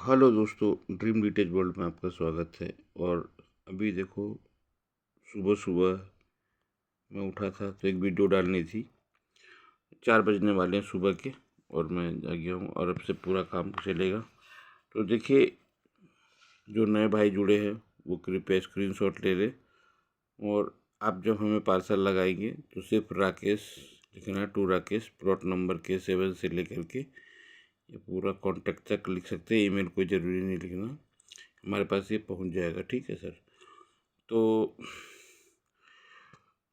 Hello दोस्तों, dream detach world में आपका स्वागत है। और अभी देखो, सुबह सुबह मैं उठा था तो एक वीडियो डालनी थी। 4 बजने वाले हैं सुबह के और मैं जाग गया हूँ और अब से पूरा काम चलेगा। तो देखिए, जो नए भाई जुड़े हैं वो कृपया स्क्रीनशॉट ले लें। और आप जब हमें पार्सल लगाएंगे तो सिर्फ राकेश लिखना है, टू राकेश, प्लॉट नंबर के 7 से लेकर के ये पूरा कॉन्टैक्ट तक लिख सकते हैं। ईमेल कोई ज़रूरी नहीं लिखना, हमारे पास ये पहुंच जाएगा। ठीक है सर। तो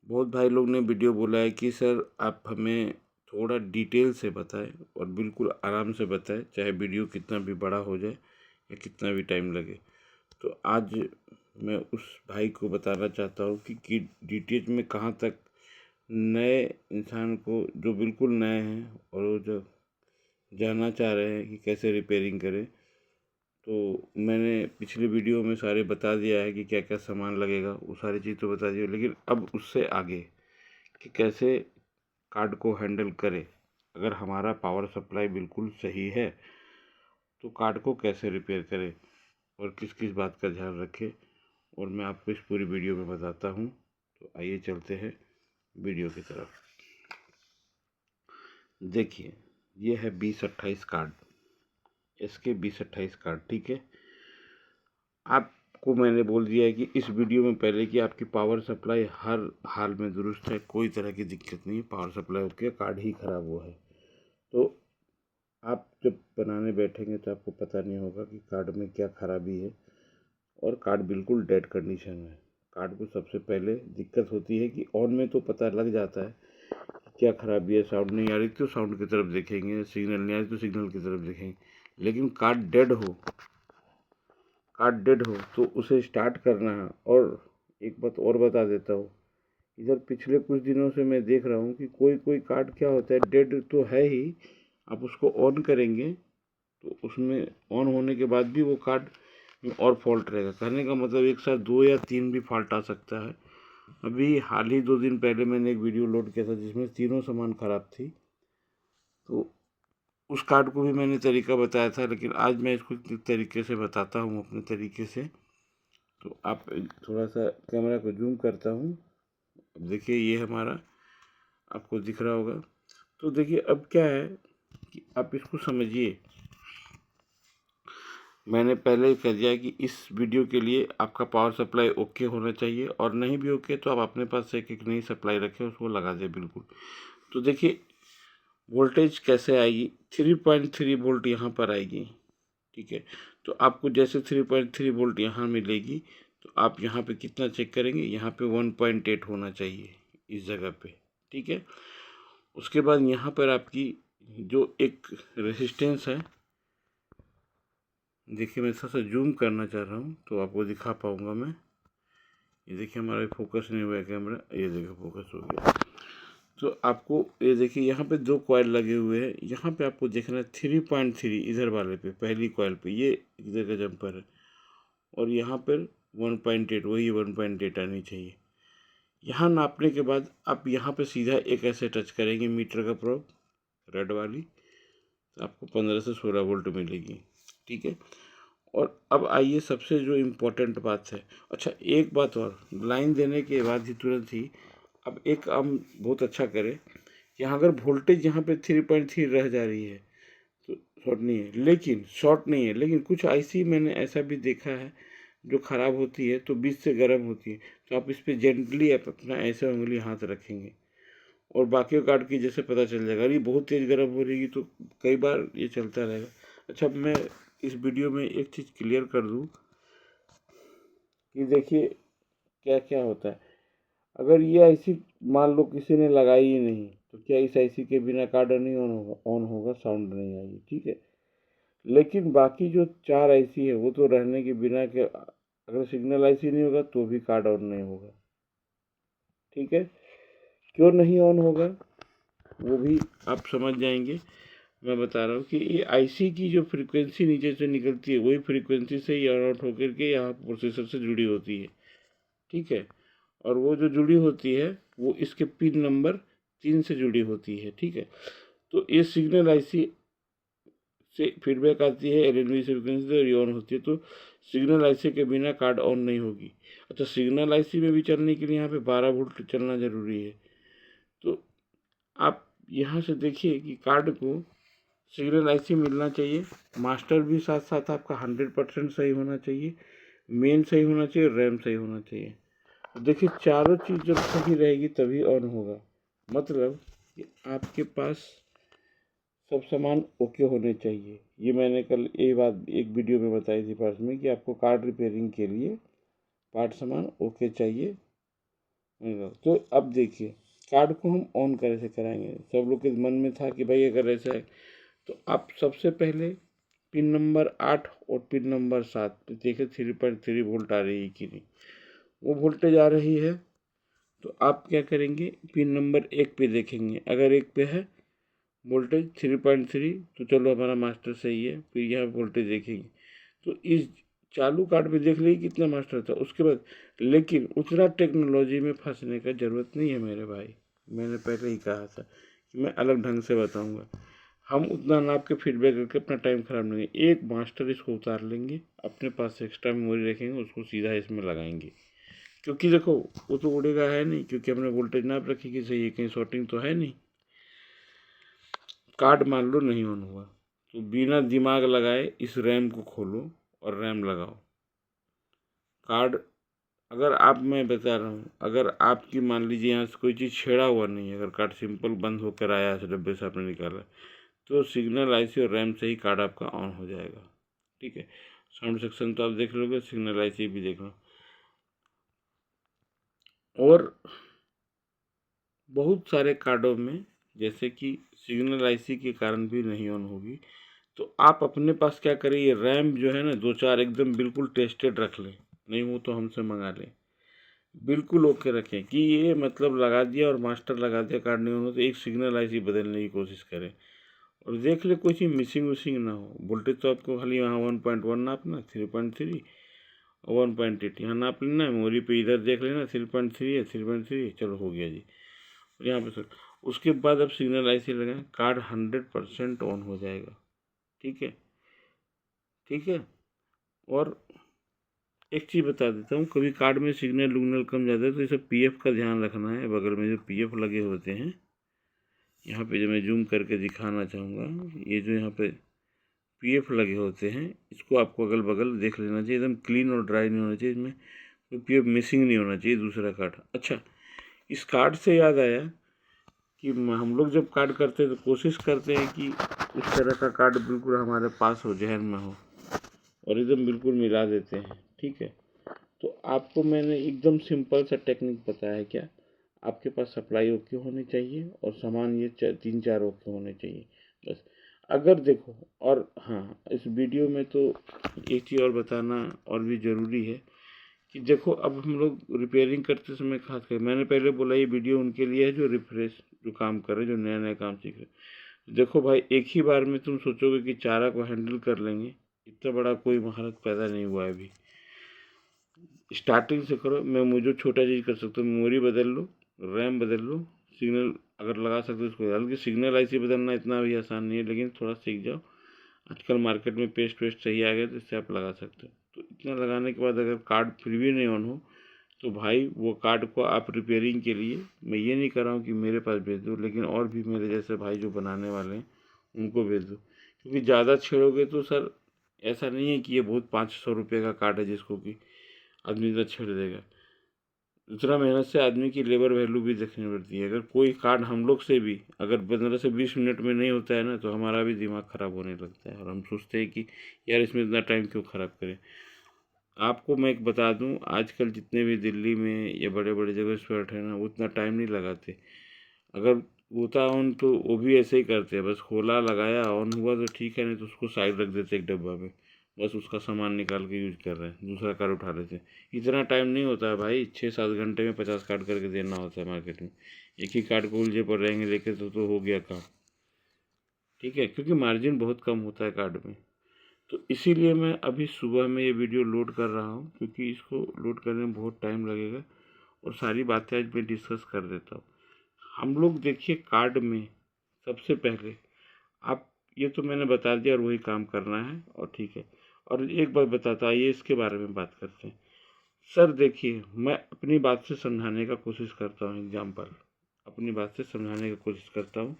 बहुत भाई लोग ने वीडियो बोला है कि सर आप हमें थोड़ा डिटेल से बताएं और बिल्कुल आराम से बताएं, चाहे वीडियो कितना भी बड़ा हो जाए या कितना भी टाइम लगे। तो आज मैं उस भाई को बताना चाहता हूँ कि डिटेल में कहाँ तक नए इंसान को, जो बिल्कुल नए हैं और वो जो जानना चाह रहे हैं कि कैसे रिपेयरिंग करें, तो मैंने पिछले वीडियो में सारे बता दिया है कि क्या क्या सामान लगेगा, वो सारी चीज़ तो बता दी है। लेकिन अब उससे आगे कि कैसे कार्ड को हैंडल करें। अगर हमारा पावर सप्लाई बिल्कुल सही है तो कार्ड को कैसे रिपेयर करें और किस किस बात का ध्यान रखें, और मैं आपको इस पूरी वीडियो में बताता हूँ। तो आइए चलते हैं वीडियो की तरफ। देखिए, ये है 2028 कार्ड, इसके 2028 कार्ड। ठीक है, आपको मैंने बोल दिया है कि इस वीडियो में पहले कि आपकी पावर सप्लाई हर हाल में दुरुस्त है, कोई तरह की दिक्कत नहीं है। पावर सप्लाई ओके, कार्ड ही ख़राब हुआ है। तो आप जब बनाने बैठेंगे तो आपको पता नहीं होगा कि कार्ड में क्या खराबी है, और कार्ड बिल्कुल डेड कंडीशन में है। कार्ड को सबसे पहले दिक्कत होती है कि ऑन में तो पता लग जाता है कि क्या खराबी है। साउंड नहीं आ रही तो साउंड की तरफ देखेंगे, सिग्नल नहीं आ रही तो सिग्नल की तरफ देखेंगे। लेकिन कार्ड डेड हो तो उसे स्टार्ट करना है। और एक बात और बता देता हूँ, इधर पिछले कुछ दिनों से मैं देख रहा हूँ कि कोई कोई कार्ड क्या होता है, डेड तो है ही, आप उसको ऑन करेंगे तो उसमें ऑन होने के बाद भी वो कार्ड में और फॉल्ट रहेगा। कहने का मतलब एक साथ 2 या 3 भी फॉल्ट आ सकता है। अभी हाल ही 2 दिन पहले मैंने एक वीडियो लोड किया था जिसमें तीनों सामान खराब थी। तो उस कार्ड को भी मैंने तरीका बताया था, लेकिन आज मैं इसको तरीके से बताता हूँ अपने तरीके से। तो आप थोड़ा सा कैमरा को जूम करता हूँ। अब देखिए, ये हमारा आपको दिख रहा होगा। तो देखिए, अब क्या है कि आप इसको समझिए। मैंने पहले ही कह दिया कि इस वीडियो के लिए आपका पावर सप्लाई ओके होना चाहिए, और नहीं भी ओके तो आप अपने पास एक एक नई सप्लाई रखें, उसको लगा दें बिल्कुल। तो देखिए, वोल्टेज कैसे आएगी, 3.3 वोल्ट यहाँ पर आएगी। ठीक है, तो आपको जैसे 3.3 वोल्ट यहाँ मिलेगी तो आप यहाँ पे कितना चेक करेंगे, यहाँ पे 1.8 होना चाहिए इस जगह पे। ठीक है, उसके बाद यहाँ पर आपकी जो एक रेजिस्टेंस है, देखिए मैं थोड़ा सा जूम करना चाह रहा हूँ तो आपको दिखा पाऊँगा मैं। ये देखिए, हमारा फोकस नहीं हुआ है कैमरा, ये देखिए फोकस हो गया। तो आपको ये देखिए, यहाँ पे 2 कॉइल लगे हुए हैं। यहाँ पे आपको देखना है 3.3 इधर वाले पे, पहली कॉइल पे ये इधर का जंपर है, और यहाँ पर 1.8, वही 1.8 आनी चाहिए। यहाँ नापने के बाद आप यहाँ पे सीधा एक ऐसे टच करेंगे मीटर का प्रोब, रेड वाली, तो आपको 15 से 16 वोल्ट मिलेगी। ठीक है, और अब आइए सबसे जो इम्पोर्टेंट बात है। अच्छा, एक बात और, लाइन देने के बाद ही तुरंत ही अब एक हम बहुत अच्छा करें, यहाँ अगर वोल्टेज यहाँ पे 3.3 रह जा रही है तो शॉर्ट नहीं है, लेकिन कुछ आईसी मैंने ऐसा भी देखा है जो ख़राब होती है तो बीच से गर्म होती है। तो आप इस पर जेंटली आप अपना ऐसे उंगली हाथ रखेंगे और बाकी कार्ड की जैसे पता चल जाएगा। अरे बहुत तेज़ गर्म हो रही तो कई बार ये चलता रहेगा। अच्छा, मैं इस वीडियो में एक चीज़ क्लियर कर दूँ कि देखिए क्या क्या होता है। अगर ये आईसी मान लो किसी ने लगाई ही नहीं तो क्या इस आईसी के बिना कार्ड नहीं ऑन होगा, साउंड नहीं आएगी। ठीक है, लेकिन बाकी जो 4 आईसी है वो तो रहने के बिना के, अगर सिग्नल आईसी नहीं होगा तो भी कार्ड ऑन नहीं होगा। ठीक है, क्यों नहीं ऑन होगा वो भी आप समझ जाएंगे। मैं बता रहा हूँ कि ये आईसी की जो फ्रीक्वेंसी नीचे से निकलती है वही फ्रीक्वेंसी से ही ऑन आउट होकर के यहाँ प्रोसेसर से जुड़ी होती है। ठीक है, और वो जो जुड़ी होती है वो इसके पिन नंबर 3 से जुड़ी होती है। ठीक है, तो ये सिग्नल आईसी से फीडबैक आती है, LNB से फ्रिक्वेंसी से, और ये ऑन होती है। तो सिग्नल आईसी के बिना कार्ड ऑन नहीं होगी। अच्छा, सिग्नल आईसी में भी चलने के लिए यहाँ पे 12 वोल्ट चलना ज़रूरी है। तो आप यहाँ से देखिए कि कार्ड को सिग्नल आईसी मिलना चाहिए, मास्टर भी साथ साथ आपका 100% सही होना चाहिए, मेन सही होना चाहिए, रैम सही होना चाहिए। तो देखिए चारों चीज़ जब सही रहेगी तभी ऑन होगा। मतलब कि आपके पास सब सामान ओके होने चाहिए। ये मैंने कल ये बात एक वीडियो में बताई थी फर्स्ट में, कि आपको कार्ड रिपेयरिंग के लिए पार्ट सामान ओके चाहिए। तो अब देखिए कार्ड को हम ऑन कैसे कराएंगे। सब लोग के मन में था कि भाई अगर ऐसा है तो आप सबसे पहले पिन नंबर 8 और पिन नंबर 7 पे देखिए 3.3 वोल्ट आ रही है कि नहीं। वो वोल्टेज आ रही है तो आप क्या करेंगे, पिन नंबर 1 पे देखेंगे, अगर 1 पे है वोल्टेज 3.3 तो चलो हमारा मास्टर सही है। फिर यहाँ वोल्टेज देखेंगे तो इस चालू कार्ड में देख लीजिए कितना मास्टर था उसके बाद। लेकिन उतना टेक्नोलॉजी में फंसने का ज़रूरत नहीं है मेरे भाई। मैंने पहले ही कहा था कि मैं अलग ढंग से बताऊंगा। हम उतना नाप के फीडबैक करके अपना टाइम ख़राब नहीं, एक मास्टर इसको उतार लेंगे, अपने पास एक्स्ट्रा मेमोरी रखेंगे, उसको सीधा इसमें लगाएंगे। क्योंकि देखो वो तो उड़ेगा है नहीं, क्योंकि हमने वोल्टेज नाप रखी कि सही है, कहीं शॉर्टिंग तो है नहीं। कार्ड मान लो नहीं ऑन हुआ तो बिना दिमाग लगाए इस रैम को खोलो और रैम लगाओ। कार्ड अगर आप, मैं बता रहा हूँ, अगर आपकी मान लीजिए यहाँ से कोई चीज़ छेड़ा हुआ नहीं है, अगर कार्ड सिंपल बंद होकर आया है डब्बे से आपने निकाला, तो सिग्नल आईसी और रैम से ही कार्ड आपका ऑन हो जाएगा। ठीक है, साउंड सेक्शन तो आप देख लोगे, सिग्नल आईसी भी देख लो। और बहुत सारे कार्डों में जैसे कि सिग्नल आईसी के कारण भी नहीं ऑन होगी, तो आप अपने पास क्या करिए, रैम जो है ना 2-4 एकदम बिल्कुल टेस्टेड रख लें, नहीं हो तो हमसे मंगा लें। बिल्कुल ओके रखें कि ये मतलब लगा दिया और मास्टर लगा दिया, कार्ड नहीं होना तो एक सिग्नल आईसी बदलने की कोशिश करें और देख ले कोई चीज़ मिसिंग विसिंग ना हो। वोल्टेज तो आपको खाली यहाँ 1.1 नापना, 3.3 और 1.8 यहाँ नाप लेना, मेमोरी पे इधर देख लेना 3.3 है, 3.3 चलो हो गया जी। और यहाँ पे सर उसके बाद अब सिग्नल आईसी लगाएं, कार्ड 100% ऑन हो जाएगा। ठीक है, ठीक है। और एक चीज़ बता देता हूँ, कभी कार्ड में सिग्नल उग्नल कम ज़्यादा है तो ये सब पीएफ का ध्यान रखना है। बगल में जो पीएफ लगे होते हैं, यहाँ पे जो मैं जूम करके दिखाना चाहूँगा, ये जो यहाँ पे पीएफ लगे होते हैं इसको आपको अगल बगल देख लेना चाहिए, एकदम क्लीन और ड्राई नहीं होना चाहिए, इसमें कोई पीएफ मिसिंग नहीं होना चाहिए दूसरा कार्ड। अच्छा, इस कार्ड से याद आया कि हम लोग जब कार्ड करते हैं तो कोशिश करते हैं कि उस तरह का कार्ड बिल्कुल हमारे पास हो, जहन में हो, और एकदम बिल्कुल मिला देते हैं। ठीक है, तो आपको मैंने एकदम सिंपल सा टेक्निक बताया है। क्या, आपके पास सप्लाई ओके होनी चाहिए और सामान ये 3-4 ओके होने चाहिए बस। अगर देखो, और हाँ इस वीडियो में तो एक चीज़ और बताना और भी ज़रूरी है कि देखो अब हम लोग रिपेयरिंग करते समय खास कर, मैंने पहले बोला ये वीडियो उनके लिए है जो रिफ्रेश, जो काम कर रहे हैं, जो नया नया काम सीख रहे। देखो भाई एक ही बार में तुम सोचोगे कि चारा को हैंडल कर लेंगे, इतना बड़ा कोई महारत पैदा नहीं हुआ है अभी। स्टार्टिंग से करो। मैं मुझे छोटा चीज़ कर सकता हूँ, मेमोरी बदल लो, रैम बदल लो, सिग्नल अगर लगा सकते हो उसको, हल्की सिग्नल आईसी बदलना इतना भी आसान नहीं है, लेकिन थोड़ा सीख जाओ। आजकल मार्केट में पेस्ट वेस्ट सही आ गया तो इससे आप लगा सकते हो। तो इतना लगाने के बाद अगर कार्ड फिर भी नहीं ऑन हो तो भाई वो कार्ड को आप रिपेयरिंग के लिए, मैं ये नहीं कर रहा हूँ कि मेरे पास भेज दो, लेकिन और भी मेरे जैसे भाई जो बनाने वाले हैं उनको भेज दो। क्योंकि ज़्यादा छेड़ोगे तो सर ऐसा नहीं है कि ये बहुत 500 रुपये का कार्ड है जिसको कि आदमी इतना छेड़ देगा। दूसरा मेहनत से आदमी की लेबर वैल्यू भी देखनी पड़ती है। अगर कोई कार्ड हम लोग से भी अगर 15 से 20 मिनट में नहीं होता है ना तो हमारा भी दिमाग ख़राब होने लगता है और हम सोचते हैं कि यार इसमें इतना टाइम क्यों ख़राब करें। आपको मैं एक बता दूं, आजकल जितने भी दिल्ली में या बड़े बड़े जगह पर बैठे हैं ना वो उतना टाइम नहीं लगाते। अगर होता ऑन तो वो भी ऐसे ही करते हैं, बस खोला लगाया ऑन हुआ तो ठीक है, नहीं तो उसको साइड रख देते एक डब्बा में, बस उसका सामान निकाल के यूज कर रहे हैं, दूसरा कार्ड उठा लेते हैं। इतना टाइम नहीं होता है भाई, 6-7 घंटे में 50 कार्ड करके देना होता है मार्केट में। एक ही कार्ड को उलझे पर रहेंगे लेके तो हो गया काम। ठीक है, क्योंकि मार्जिन बहुत कम होता है कार्ड में। तो इसीलिए मैं अभी सुबह में ये वीडियो लोड कर रहा हूँ, क्योंकि इसको लोड करने में बहुत टाइम लगेगा और सारी बातें आज मैं डिस्कस कर देता हूँ। हम लोग देखिए कार्ड में सबसे पहले आप ये तो मैंने बता दिया और वही काम करना है और ठीक है। और एक बात बताता, आइए इसके बारे में बात करते हैं। सर देखिए, मैं अपनी बात से समझाने का कोशिश करता हूँ, एग्जाम्पल अपनी बात से समझाने की कोशिश करता हूँ।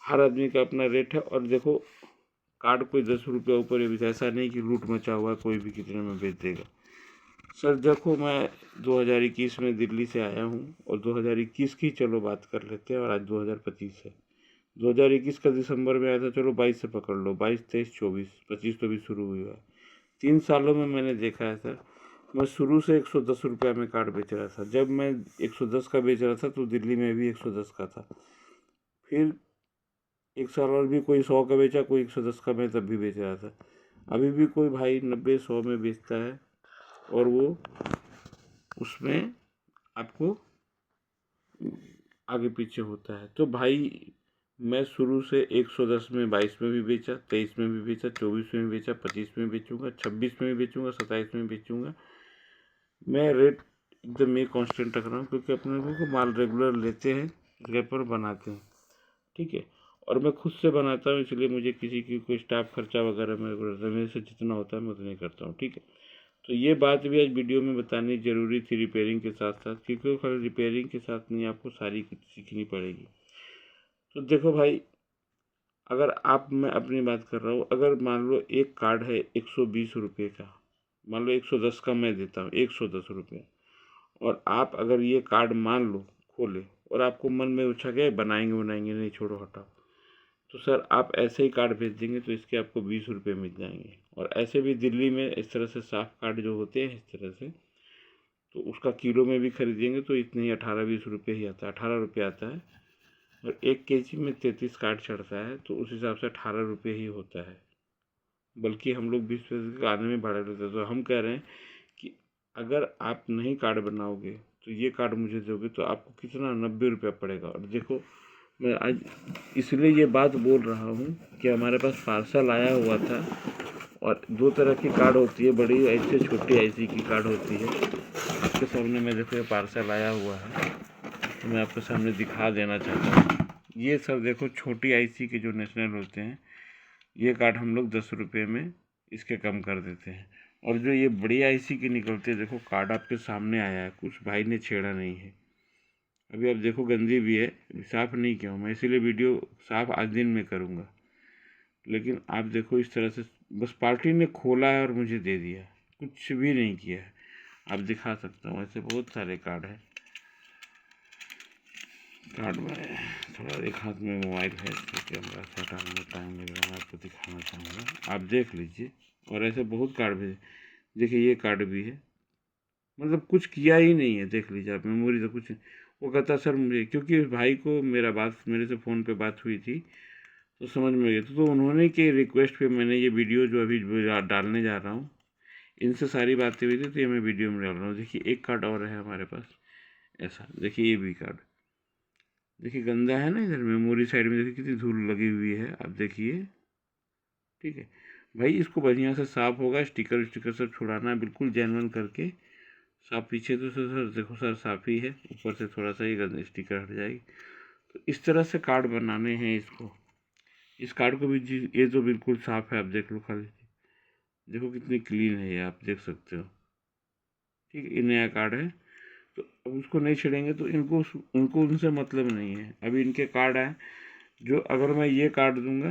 हर आदमी का अपना रेट है। और देखो, कार्ड कोई 10 रुपये ऊपर है, ऐसा नहीं कि लूट मचा हुआ है कोई भी कितने में बेच देगा। सर देखो, मैं 2021 में दिल्ली से आया हूँ और 2021 की चलो बात कर लेते हैं और आज 2025 है। 2021 का दिसंबर में आया था, चलो 22 से पकड़ लो, 22, 23, 24, 25 तो भी शुरू हुआ है। 3 सालों में मैंने देखा है सर, मैं शुरू से 110 रुपया में कार्ड बेच रहा था। जब मैं 110 का बेच रहा था तो दिल्ली में भी 110 का था। फिर 1 साल और भी कोई 100 का बेचा, कोई 110 का, मैं तब भी बेच रहा था। अभी भी कोई भाई 90-100 में बेचता है और वो उसमें आपको आगे पीछे होता है। तो भाई मैं शुरू से 110 में 22 में भी बेचा, 23 में भी बेचा, 24 में भी बेचा, 25 में भी बेचूंगा, 26 में भी बेचूंगा, 27 में भी बेचूंगा। मैं रेट एकदम ये कांस्टेंट रख रहा हूँ क्योंकि अपने लोगों को माल रेगुलर लेते हैं, जगह पर बनाते हैं, ठीक है। और मैं खुद से बनाता हूँ, इसलिए मुझे किसी की कोई स्टाफ खर्चा वगैरह मेरे से जितना होता है मैं उतना ही करता हूँ, ठीक है। तो ये बात भी आज वीडियो में बतानी ज़रूरी थी रिपेयरिंग के साथ साथ, क्योंकि खाली रिपेयरिंग के साथ नहीं, आपको सारी सीखनी पड़ेगी। तो देखो भाई, अगर आप, मैं अपनी बात कर रहा हूँ, अगर मान लो एक कार्ड है 120 रुपये का, मान लो 110 का मैं देता हूँ, 110 रुपये, और आप अगर ये कार्ड मान लो खोले और आपको मन में उछा गया बनाएंगे बनाएंगे, नहीं छोड़ो हटाओ, तो सर आप ऐसे ही कार्ड भेज देंगे तो इसके आपको 20 रुपये मिल जाएंगे। और ऐसे भी दिल्ली में इस तरह से साफ कार्ड जो होते हैं इस तरह से, तो उसका किलो में भी खरीदेंगे तो इतने ही 18-20 रुपये ही आता है, 18 रुपये आता है। और 1 kg में 33 कार्ड चढ़ता है तो उस हिसाब से 18 रुपये ही होता है, बल्कि हम लोग 20 पैसे का आने में बढ़ा लेते हैं। तो हम कह रहे हैं कि अगर आप नहीं कार्ड बनाओगे तो ये कार्ड मुझे दोगे तो आपको कितना 90 रुपया पड़ेगा। और देखो, मैं आज इसलिए ये बात बोल रहा हूँ कि हमारे पास पार्सल आया हुआ था और 2 तरह की कार्ड होती है, बड़ी ऐसे छोटी ऐसी की कार्ड होती है। आपके सामने मैं देखो ये पार्सल आया हुआ है तो मैं आपके सामने दिखा देना चाहता हूँ। ये सब देखो छोटी आईसी के जो नेशनल होते हैं, ये कार्ड हम लोग 10 रुपये में इसके कम कर देते हैं। और जो ये बड़ी आईसी के निकलते हैं, देखो कार्ड आपके सामने आया है, कुछ भाई ने छेड़ा नहीं है। अभी आप देखो गंदी भी है, साफ़ नहीं किया हूँ मैं, इसीलिए वीडियो साफ़ आज दिन में करूँगा। लेकिन आप देखो इस तरह से बस पार्टी ने खोला है और मुझे दे दिया, कुछ भी नहीं किया है। आप दिखा सकता हूँ, ऐसे बहुत सारे कार्ड हैं। कार्ड में थोड़ा एक हाथ में मोबाइल है तो कैमरा से हटाने में टाइम मिल रहा है, मैं आपको दिखाना चाहूँगा, आप देख लीजिए। और ऐसे बहुत कार्ड भी, देखिए ये कार्ड भी है, मतलब कुछ किया ही नहीं है, देख लीजिए आप, मेमोरी तो कुछ। वो कहता सर मुझे, क्योंकि भाई को मेरा बात, मेरे से फ़ोन पे बात हुई थी तो समझ में गई, तो उन्होंने के रिक्वेस्ट पे मैंने ये वीडियो जो अभी डालने जा रहा हूँ, इनसे सारी बातें हुई थी तो ये मैं वीडियो में डाल रहा हूँ। देखिए एक कार्ड और है हमारे पास ऐसा, देखिए ये भी कार्ड, देखिए गंदा है ना, इधर मेमोरी साइड में देखिए कितनी धूल लगी हुई है, आप देखिए, ठीक है भाई। इसको बढ़िया से साफ़ होगा, स्टिकर स्टिकर सब छुड़ाना है बिल्कुल जेन्युइन करके साफ। पीछे तो सर देखो सर साफ ही है, ऊपर से थोड़ा सा ही स्टिकर हट जाएगी। तो इस तरह से कार्ड बनाने हैं इसको। इस कार्ड को भी जी, ये तो बिल्कुल साफ है, आप देख लो खाली, देखो कितनी क्लीन है ये, आप देख सकते हो, ठीक है। ये नया कार्ड है तो अब उसको नहीं छेड़ेंगे तो उनको उनसे मतलब नहीं है। अभी इनके कार्ड आए जो, अगर मैं ये कार्ड दूंगा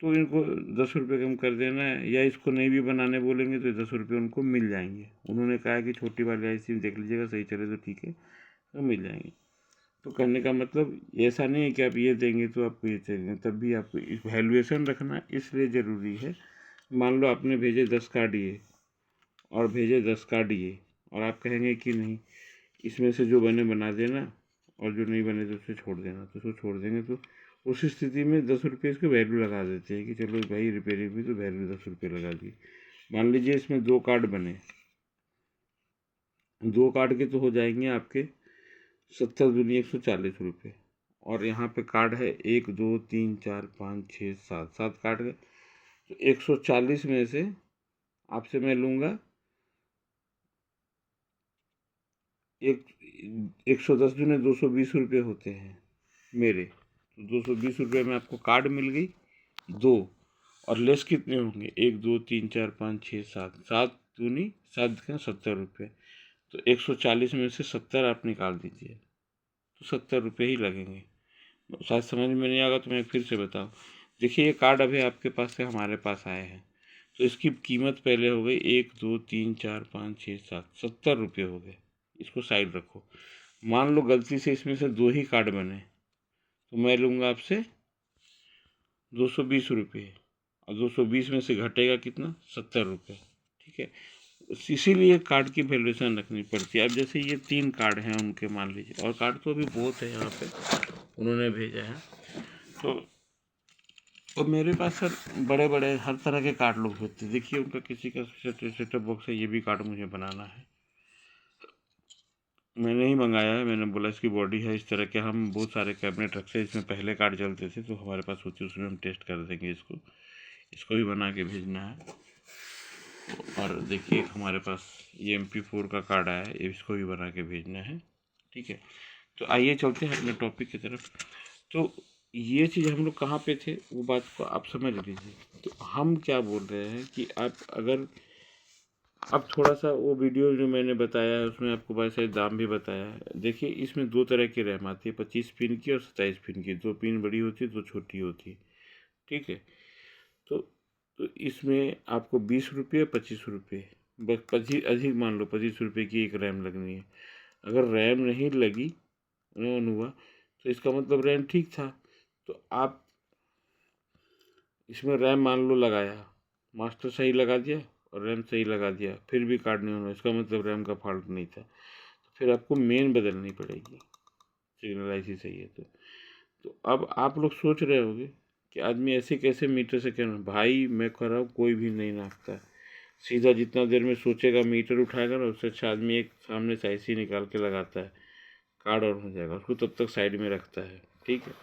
तो इनको 10 रुपये कम कर देना है, या इसको नहीं भी बनाने बोलेंगे तो 10 रुपये उनको मिल जाएंगे। उन्होंने कहा कि छोटी वाली आईसी देख लीजिएगा, सही चले तो ठीक है, तो मिल जाएंगे। तो कहने का मतलब ऐसा नहीं है कि आप ये देंगे तो आपको ये चाहिए, तब भी आपको वैल्यूएशन रखना इसलिए ज़रूरी है। मान लो आपने भेजे 10 कार्ड ये और भेजे 10 कार्ड ये, और आप कहेंगे कि नहीं इसमें से जो बने बना देना और जो नहीं बने तो उसे छोड़ देना, तो उसको छोड़ देंगे तो उस स्थिति में 10 रुपये इसको वैल्यू लगा देते हैं कि चलो भाई रिपेयरिंग भी तो वैल्यू 10 रुपये लगा दी। मान लीजिए इसमें 2 कार्ड बने, 2 कार्ड के तो हो जाएंगे आपके 70 दूनी 140 रुपये। और यहाँ पे कार्ड है 1 2 3 4 5 6 7, 7 कार्ड है तो 140 में से आपसे मैं लूँगा एक 110 दूनी 220 रुपये होते हैं मेरे, तो 220 रुपये में आपको कार्ड मिल गई दो, और लेस कितने होंगे, 1 2 3 4 5 6 7, 7 दूनी 7 का 70 रुपये। तो 140 में से 70 आप निकाल दीजिए, तो 70 रुपये ही लगेंगे। शायद समझ में नहीं आगा तो मैं फिर से बताऊँ। देखिए ये कार्ड अभी आपके पास से हमारे पास आए हैं, तो इसकी कीमत पहले हो गई 1 2 3 4 5 6 7, 70 रुपये हो गए। इसको साइड रखो। मान लो गलती से इसमें से 2 ही कार्ड बने, तो मैं लूँगा आपसे 220 रुपये, और 220 में से घटेगा कितना, 70 रुपये। ठीक है, इसीलिए कार्ड की वैल्यूएशन रखनी पड़ती है। अब जैसे ये 3 कार्ड हैं उनके, मान लीजिए, और कार्ड तो अभी बहुत है यहाँ पे उन्होंने भेजा है, तो और मेरे पास सर बड़े बड़े हर तरह के कार्ड लोग भेजते हैं। देखिए उनका किसी का सेटअप बॉक्स है, ये भी कार्ड मुझे बनाना है, मैंने ही मंगाया है। मैंने बोला इसकी बॉडी है इस तरह के, हम बहुत सारे कैबिनेट रखते हैं, इसमें पहले कार्ड चलते थे तो हमारे पास होती है, उसमें हम टेस्ट कर देंगे इसको। इसको भी बना के भेजना है। और देखिए हमारे पास ये MP4 का कार्ड आया है, इसको भी बना के भेजना है। ठीक है, तो आइए चलते हैं अपने टॉपिक की तरफ। तो ये चीज़ हम लोग कहाँ पे थे, वो बात को आप समझ लीजिए। तो हम क्या बोल रहे हैं कि आप अगर, अब थोड़ा सा वो वीडियो जो मैंने बताया है उसमें आपको वैसे दाम भी बताया है। देखिए इसमें 2 तरह की रैम आती है, 25 पिन की और 27 पिन की। 2 पिन बड़ी होती है, 2 छोटी होती है। ठीक है, तो इसमें आपको 20 रुपये 25 रुपये, बस 25 अधिक मान लो 25 रुपये की एक रैम लगनी है। अगर रैम नहीं लगी ऑन हुआ तो इसका मतलब रैम ठीक था। तो आप इसमें रैम मान लो लगाया, मास्टर सही लगा दिया और रैम सही लगा दिया, फिर भी कार्ड नहीं होना, इसका मतलब रैम का फॉल्ट नहीं था। तो फिर आपको मेन बदलनी पड़ेगी, सिग्नल IC सही है तो अब आप लोग सोच रहे होंगे कि आदमी ऐसे कैसे मीटर से कहना, भाई मैं कह रहा हूँ कोई भी नहीं नापता है, सीधा जितना देर में सोचेगा मीटर उठाएगा ना, उससे अच्छा आदमी एक सामने से IC निकाल के लगाता है, कार्ड ऑन हो जाएगा, उसको तब तक साइड में रखता है। ठीक है,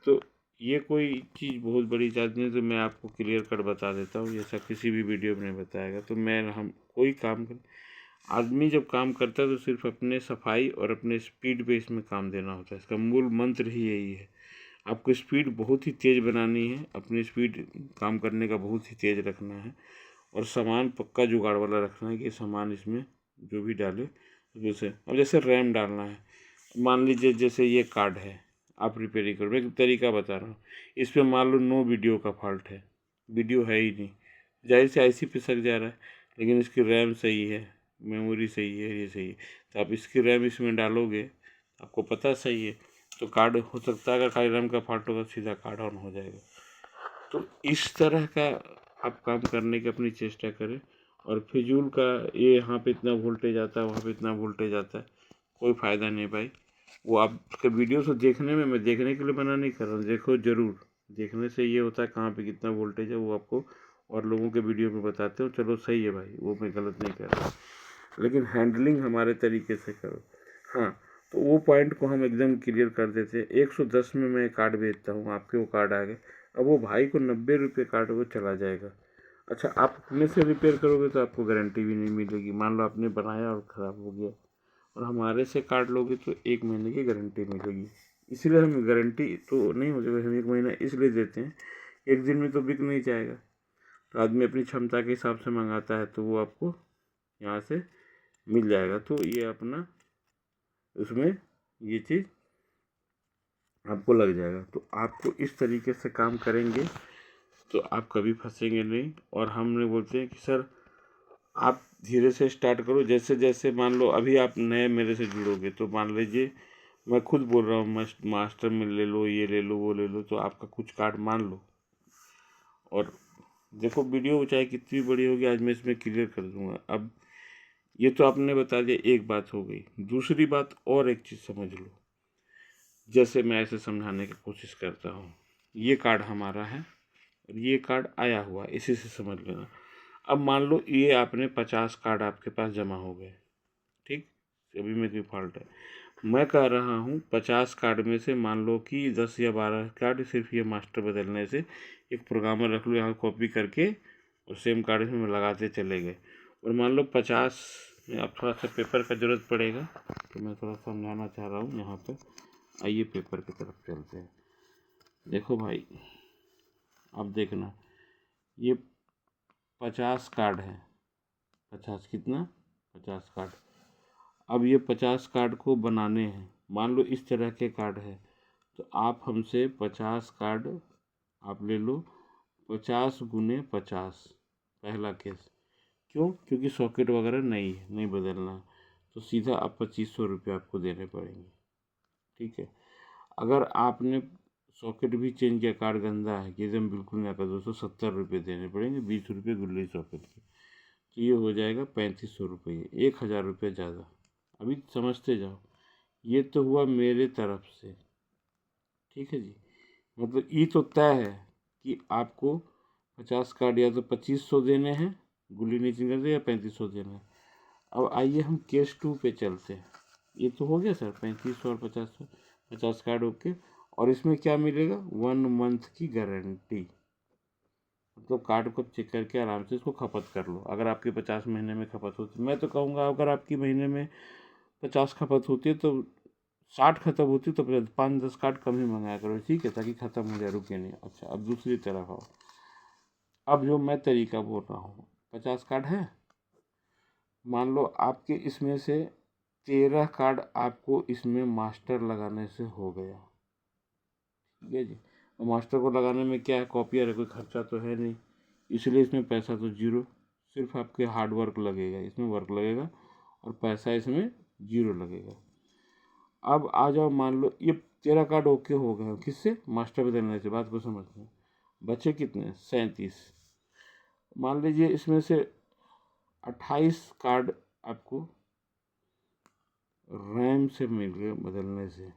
तो ये कोई चीज़ बहुत बड़ी बात नहीं, तो मैं आपको क्लियर कट बता देता हूँ, जैसा किसी भी वीडियो में बताएगा। तो मैं हम कोई काम कर, आदमी जब काम करता है तो सिर्फ अपने सफाई और अपने स्पीड पे इसमें काम देना होता है। इसका मूल मंत्र ही यही है। आपको स्पीड बहुत ही तेज़ बनानी है, अपनी स्पीड काम करने का बहुत ही तेज़ रखना है, और सामान पक्का जुगाड़ वाला रखना है कि सामान इसमें जो भी डाले जैसे, अब जैसे रैम डालना है, मान लीजिए जैसे ये कार्ड है, आप रिपेयरिंग करो, मैं एक तरीका बता रहा हूँ। इस पर मान लो नो वीडियो का फॉल्ट है, वीडियो है ही नहीं, जाहिर से IC पे सक जा रहा है, लेकिन इसकी रैम सही है, मेमोरी सही है, ये सही है, तो आप इसकी रैम इसमें डालोगे, आपको पता सही है, तो कार्ड हो सकता है अगर खाली रैम का फॉल्ट होगा सीधा कार्ड ऑन हो जाएगा। तो इस तरह का आप काम करने की अपनी चेष्टा करें, और फिजूल का ये यहाँ पे इतना वोल्टेज आता है, वहाँ पे इतना वोल्टेज आता है, कोई फ़ायदा नहीं भाई। वो आपके वीडियो से देखने में, मैं देखने के लिए मना नहीं कर रहा हूँ, देखो ज़रूर, देखने से ये होता है कहाँ पे कितना वोल्टेज है वो आपको और लोगों के वीडियो में बताते हो, चलो सही है भाई, वो मैं गलत नहीं कर रहा, लेकिन हैंडलिंग हमारे तरीके से करो। हाँ, तो वो पॉइंट को हम एकदम क्लियर कर देते हैं। 110 में मैं कार्ड बेचता हूँ, आपके वो कार्ड आ गए, अब वो भाई को 90 रुपये कार्ड वो चला जाएगा। अच्छा, आप अपने से रिपेयर करोगे तो आपको गारंटी भी नहीं मिलेगी। मान लो आपने बनाया और ख़राब हो गया, और हमारे से कार्ड लोगे तो 1 महीने की गारंटी मिलेगी। इसलिए हम गारंटी तो नहीं हो जाएगा, हम 1 महीना इसलिए देते हैं, एक दिन में तो बिक नहीं जाएगा, तो आदमी अपनी क्षमता के हिसाब से मंगाता है, तो वो आपको यहाँ से मिल जाएगा। तो ये अपना उसमें ये चीज़ आपको लग जाएगा। तो आपको इस तरीके से काम करेंगे तो आप कभी फंसेंगे नहीं। और हमने बोलते हैं कि सर आप धीरे से स्टार्ट करो, जैसे जैसे मान लो अभी आप नए मेरे से जुड़ोगे, तो मान लीजिए मैं खुद बोल रहा हूँ मास्टर में ले लो, ये ले लो, वो ले लो, तो आपका कुछ कार्ड मान लो, और देखो वीडियो चाहे कितनी बड़ी होगी आज मैं इसमें क्लियर कर दूंगा। अब ये तो आपने बता दिया, एक बात हो गई। दूसरी बात और एक चीज़ समझ लो, जैसे मैं ऐसे समझाने की कोशिश करता हूँ, ये कार्ड हमारा है और ये कार्ड आया हुआ, इसी से समझ लेना। अब मान लो ये आपने 50 कार्ड आपके पास जमा हो गए, ठीक, अभी में कोई फॉल्ट है, मैं कह रहा हूँ 50 कार्ड में से मान लो कि 10 या 12 कार्ड सिर्फ ये मास्टर बदलने से, एक प्रोग्रामर रख लो यहाँ कॉपी करके और सेम कार्ड में लगाते चले गए। और मान लो 50 में अब थोड़ा सा पेपर का ज़रूरत पड़ेगा, तो मैं थोड़ा समझाना चाह रहा हूँ यहाँ पर। आइए पेपर की तरफ चलते हैं। देखो भाई, अब देखना, ये 50 कार्ड है। 50 कितना? 50 कार्ड। अब ये 50 कार्ड को बनाने हैं। मान लो इस तरह के कार्ड है, तो आप हमसे 50 कार्ड आप ले लो, 50 गुने 50। पहला केस। क्यों? क्योंकि सॉकेट वगैरह नहीं बदलना है, तो सीधा आप 2500 रुपये आपको देने पड़ेंगे। ठीक है। अगर आपने सॉकेट भी चेंज किया, कार्ड गंदा है कि एकदम बिल्कुल नया, कर 270 रुपये देने पड़ेंगे, 20 रुपये गुल्ली सॉकेट के। तो ये हो जाएगा 3500 रुपये, 1000 रुपये ज़्यादा। अभी समझते जाओ, ये तो हुआ मेरे तरफ से। ठीक है जी। मतलब ये तो तय है कि आपको 50 कार्ड या तो 2500 देने हैं गुल्ली नीचे कर दे, या 3500 देने हैं। अब आइए हम केस 2 पे चलते हैं। ये तो हो गया सर, 3500 और 50 कार्ड ओके। और इसमें क्या मिलेगा? 1 मंथ की गारंटी। मतलब कार्ड को चेक करके आराम से इसको खपत कर लो। अगर आपकी 50 महीने में खपत होती, मैं तो कहूँगा अगर आपकी महीने में 50 खपत होती है तो 60 खत्म होती तो 5-10 कार्ड कम ही मंगाया करो, ठीक है, ताकि ख़त्म हो जाए, रुके नहीं। अच्छा, अब दूसरी तरफ आओ। अब जो मैं तरीका बोल रहा हूँ, 50 कार्ड है, मान लो आपके इसमें से 13 कार्ड आपको इसमें मास्टर लगाने से हो गया। ठीक है जी। और मास्टर को लगाने में क्या है, कॉपियर है, कोई खर्चा तो है नहीं, इसलिए इसमें पैसा तो जीरो, सिर्फ आपके हार्ड वर्क लगेगा, इसमें वर्क लगेगा और पैसा इसमें जीरो लगेगा। अब आ जाओ, मान लो ये 13 कार्ड ओके हो गए, किससे? मास्टर बदलने से। बात को समझते, बचे कितने? 37। मान लीजिए इसमें से 28 कार्ड आपको रैम से मिल गए बदलने से।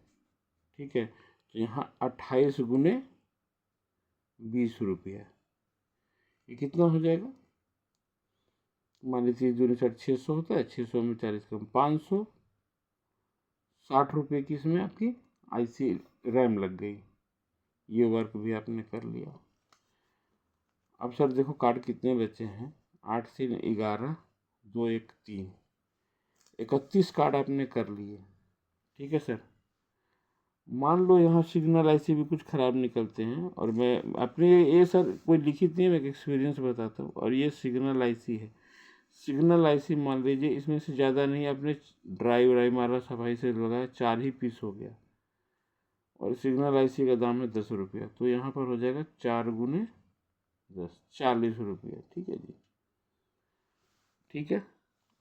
ठीक है, तो यहाँ 28 गुने 20 रुपया, ये कितना हो जाएगा? मान लीजिए 2×600 होता है, 600 में 40 कम, 560 रुपये की इसमें आपकी IC रैम लग गई। ये वर्क भी आपने कर लिया। अब सर देखो कार्ड कितने बचे हैं, 8 से 11, 2 1 3, 31 कार्ड आपने कर लिए। ठीक है सर। मान लो यहाँ सिग्नल IC भी कुछ ख़राब निकलते हैं, और मैं अपने ये सर कोई लिखित नहीं है, मैं एक एक्सपीरियंस बताता हूँ। और ये सिग्नल IC है। सिग्नल IC मान लीजिए इसमें से ज़्यादा नहीं, आपने ड्राई मारा, सफाई से लगाया, 4 ही पीस हो गया, और सिग्नल IC का दाम है 10 रुपया, तो यहाँ पर हो जाएगा 4 गुने 10, 40 रुपये। ठीक है जी। ठीक है।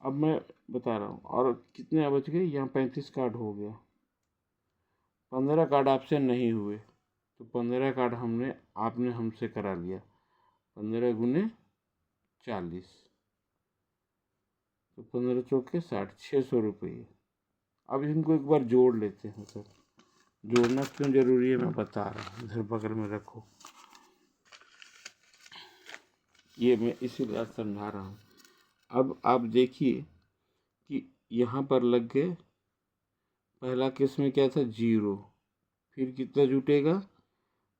अब मैं बता रहा हूँ, और कितने बच गए? यहाँ 35 कार्ड हो गया, 15 कार्ड आपसे नहीं हुए, तो 15 कार्ड आपने हमसे करा लिया, 15 गुने 40, तो 15 चौके 60, 600 रुपये। अब इनको एक बार जोड़ लेते हैं सर। जोड़ना क्यों जरूरी है मैं बता रहा हूँ, इधर बगल में रखो, ये मैं इसीलिए समझा रहा हूँ। अब आप देखिए कि यहाँ पर लग गए, पहला केस में क्या था? 0, फिर कितना जुटेगा?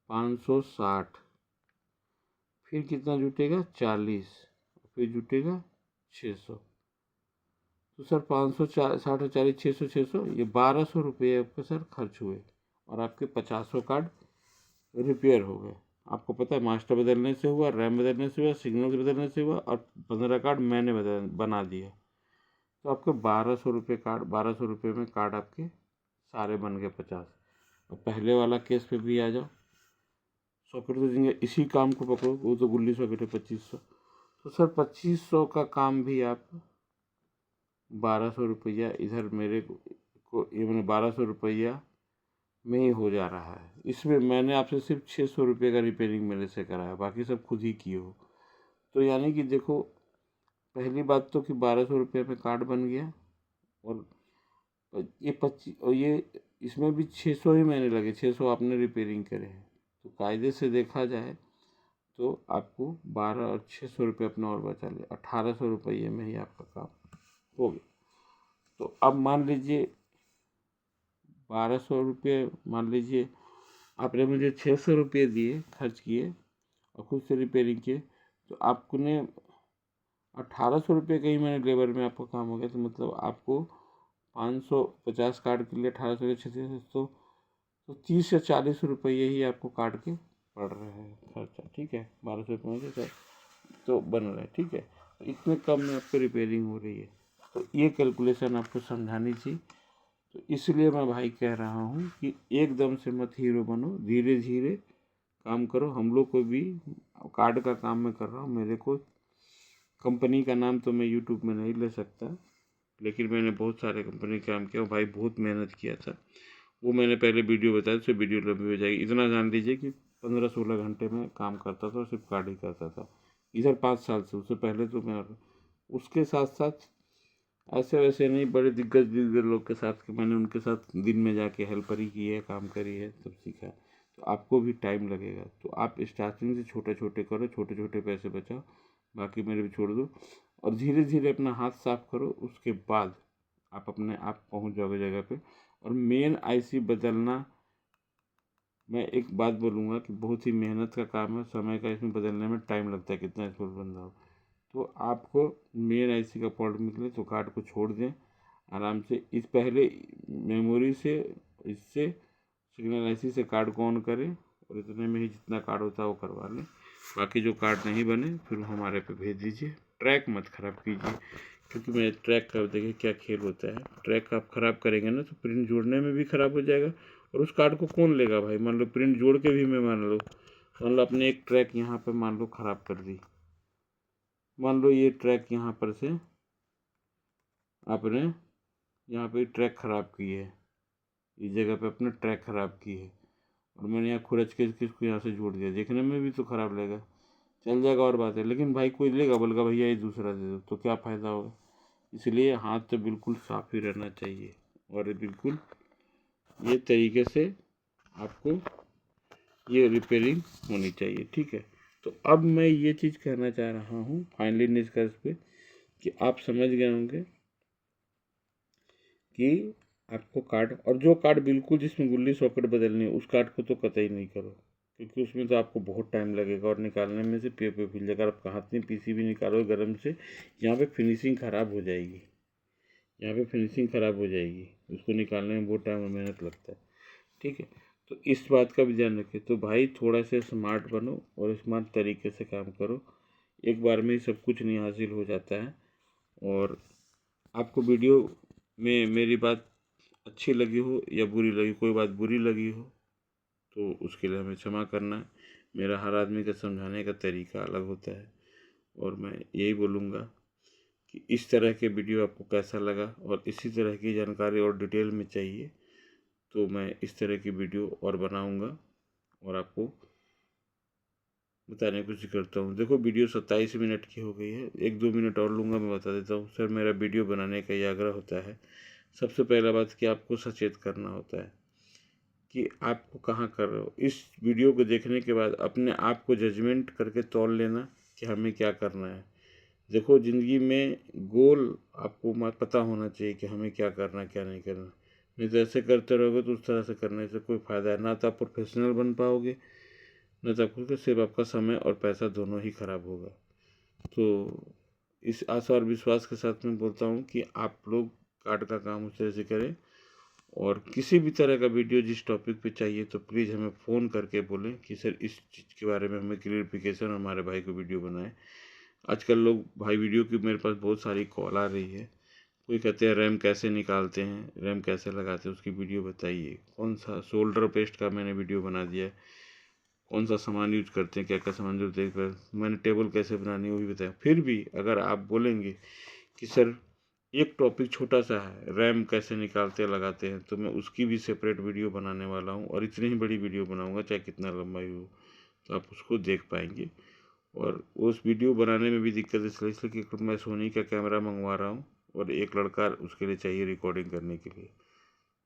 560, फिर कितना जुटेगा? 40, फिर जुटेगा 600। तो सर 560 और 40, 600, 600, ये 1200 रुपये आपके सर खर्च हुए, और आपके 50 कार्ड रिपेयर हो गए। आपको पता है, मास्टर बदलने से हुआ, रैम बदलने से हुआ, सिग्नल बदलने से हुआ, और 15 कार्ड मैंने बना दिया। तो आपके 1200 रुपये कार्ड, 1200 रुपये में कार्ड आपके सारे बन गए 50। और पहले वाला केस पे भी आ जाओ, सॉकेट तो देंगे, इसी काम को पकड़ो, वो तो गुल्ली सॉकेट है 2500। तो सर 2500 का काम भी आप 1200 रुपया इधर मेरे को, ये मैंने 1200 रुपया में ही हो जा रहा है। इसमें मैंने आपसे सिर्फ 600 रुपये का रिपेयरिंग मेरे से कराया, बाकी सब खुद ही किए हो। तो यानी कि देखो, पहली बात तो कि 1200 रुपये में कार्ड बन गया, और ये 25, और ये इसमें भी 600 ही मैंने लगे, 600 आपने रिपेयरिंग करे हैं। तो कायदे से देखा जाए तो आपको 12 और 600 रुपये अपना और बचा लिया, 1800 रुपये में ही आपका काम हो गया। तो अब मान लीजिए 1200 रुपये, मान लीजिए आपने मुझे 600 रुपये दिए, खर्च किए और खुद से रिपेयरिंग किए, तो आपने 1800 रुपये का ही मैंने लेबर में आपका काम हो गया। तो मतलब आपको 550 कार्ड के लिए 1800 के 3600, तो 30 से 40 रुपये ही आपको काट के पड़ रहा है खर्चा, ठीक है। 1200 से तो बन रहा है, ठीक है। तो इतने कम में आपको रिपेयरिंग हो रही है, तो ये कैलकुलेशन आपको समझानी थी। तो इसलिए मैं भाई कह रहा हूँ कि एकदम से मत हीरो बनो, धीरे धीरे काम करो। हम लोग को भी कार्ड का काम मैं कर रहा हूँ, मेरे को कंपनी का नाम तो मैं यूट्यूब में नहीं ले सकता, लेकिन मैंने बहुत सारे कंपनी काम किया भाई, बहुत मेहनत किया था। वो मैंने पहले वीडियो बताया, उससे वीडियो लंबी हो जाएगी। इतना जान लीजिए कि 15-16 घंटे में काम करता था और सिर्फ कार्ड ही करता था इधर 5 साल से। उससे पहले तो मैं उसके साथ साथ ऐसे वैसे नहीं, बड़े दिग्गज लोग के साथ मैंने उनके साथ दिन में जाके हेल्पर ही की है, काम करी है, तब सीखा। तो आपको भी टाइम लगेगा, तो आप स्टार्टिंग से छोटे छोटे करो, छोटे छोटे पैसे बचाओ, बाकी मेरे भी छोड़ दो और धीरे धीरे अपना हाथ साफ करो। उसके बाद आप अपने आप पहुंच जाओगे जगह पे। और मेन आईसी बदलना, मैं एक बात बोलूँगा कि बहुत ही मेहनत का काम है, समय का इसमें बदलने में टाइम लगता है, कितना स्पीड बंदा हो। तो आपको मेन आईसी का फॉल्ट निकले तो कार्ड को छोड़ दें आराम से। इस पहले मेमोरी से, इससे सिग्नल आईसी से कार्ड को ऑन करें और इतने में ही जितना कार्ड होता है वो करवा लें। बाकी जो कार्ड नहीं बने फिर हमारे पे भेज दीजिए। ट्रैक मत ख़राब कीजिए, क्योंकि मैं ट्रैक का देखिए क्या खेल होता है। ट्रैक आप ख़राब करेंगे ना तो प्रिंट जोड़ने में भी ख़राब हो जाएगा, और उस कार्ड को कौन लेगा भाई। मान लो प्रिंट जोड़ के भी मैं मान लो अपने एक ट्रैक यहाँ पर मान लो ख़राब कर दी, मान लो ये ट्रैक यहाँ पर से आपने यहाँ पे ट्रैक ख़राब की है, इस जगह पे अपने ट्रैक ख़राब की है, और मैंने यहाँ खुरच के किसको यहाँ से जोड़ दिया, देखने में भी तो ख़राब लगेगा। चल जाएगा और बात है, लेकिन भाई कोई लेगा, बोलेगा भैया ये दूसरा दे दो, तो क्या फ़ायदा होगा। इसलिए हाथ तो बिल्कुल साफ़ ही रहना चाहिए, और बिल्कुल ये तरीके से आपको ये रिपेयरिंग होनी चाहिए, ठीक है। तो अब मैं ये चीज़ कहना चाह रहा हूँ फाइनली निष्कर्ष पे, कि आप समझ गए होंगे कि आपको कार्ड, और जो कार्ड बिल्कुल जिसमें गुल्ली सॉकेट बदलनी है उस कार्ड को तो कतई नहीं करो, क्योंकि उसमें तो आपको बहुत टाइम लगेगा और निकालने में से पे फिल जाएगा। आप हाथ में पीसीबी निकालो गर्म से, यहाँ पे फिनिशिंग ख़राब हो जाएगी, यहाँ पे फिनिशिंग ख़राब हो जाएगी, उसको निकालने में बहुत टाइम और मेहनत लगता है, ठीक है। तो इस बात का भी ध्यान रखें। तो भाई थोड़ा सा स्मार्ट बनो और स्मार्ट तरीके से काम करो, एक बार में ही सब कुछ नहीं हासिल हो जाता है। और आपको वीडियो में मेरी बात अच्छी लगी हो या बुरी लगी, कोई बात बुरी लगी हो तो उसके लिए हमें क्षमा करना है। मेरा हर आदमी का समझाने का तरीका अलग होता है, और मैं यही बोलूँगा कि इस तरह के वीडियो आपको कैसा लगा, और इसी तरह की जानकारी और डिटेल में चाहिए तो मैं इस तरह की वीडियो और बनाऊँगा और आपको बताने की कोशिश करता हूँ। देखो वीडियो 27 मिनट की हो गई है, 1-2 मिनट और लूँगा, मैं बता देता हूँ। सर मेरा वीडियो बनाने का ये आग्रह होता है, सबसे पहला बात कि आपको सचेत करना होता है कि आपको कहाँ कर रहे हो। इस वीडियो को देखने के बाद अपने आप को जजमेंट करके तौल लेना कि हमें क्या करना है। देखो ज़िंदगी में गोल आपको पता होना चाहिए कि हमें क्या करना है क्या नहीं करना। नहीं तो ऐसे करते रहोगे तो उस तरह से करने से कोई फ़ायदा है ना, तो आप प्रोफेशनल बन पाओगे, न तो आपको सिर्फ आपका समय और पैसा दोनों ही खराब होगा। तो इस आशा और विश्वास के साथ मैं बोलता हूँ कि आप लोग कार्ड का काम उस तरह से करें, और किसी भी तरह का वीडियो जिस टॉपिक पे चाहिए तो प्लीज़ हमें फ़ोन करके बोलें कि सर इस चीज़ के बारे में हमें क्लियरिफिकेशन, हमारे भाई को वीडियो बनाएं। आजकल लोग भाई वीडियो की मेरे पास बहुत सारी कॉल आ रही है, कोई कहते हैं रैम कैसे निकालते हैं, रैम कैसे लगाते हैं, उसकी वीडियो बताइए। कौन सा सोल्डर पेस्ट का मैंने वीडियो बना दिया है, कौन सा सामान यूज करते हैं, क्या क्या सामान जो देखकर मैंने टेबल कैसे बनानी है वो भी बताया। फिर भी अगर आप बोलेंगे कि सर एक टॉपिक छोटा सा है, रैम कैसे निकालते लगाते हैं, तो मैं उसकी भी सेपरेट वीडियो बनाने वाला हूँ, और इतनी ही बड़ी वीडियो बनाऊँगा चाहे कितना लंबाई हो, तो आप उसको देख पाएंगे। और उस वीडियो बनाने में भी दिक्कत इसलिए कि मैं सोनी का कैमरा मंगवा रहा हूँ और एक लड़का उसके लिए चाहिए रिकॉर्डिंग करने के लिए,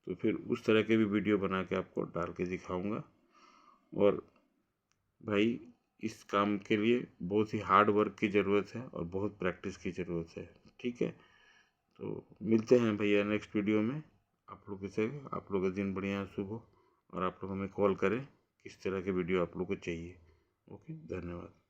तो फिर उस तरह के भी वीडियो बना के आपको डाल के दिखाऊँगा। और भाई इस काम के लिए बहुत ही हार्ड वर्क की ज़रूरत है और बहुत प्रैक्टिस की ज़रूरत है, ठीक है। तो मिलते हैं भैया नेक्स्ट वीडियो में। आप लोग से आप लोग का दिन बढ़िया शुभ हो, और आप लोग हमें कॉल करें किस तरह के वीडियो आप लोग को चाहिए। ओके, धन्यवाद।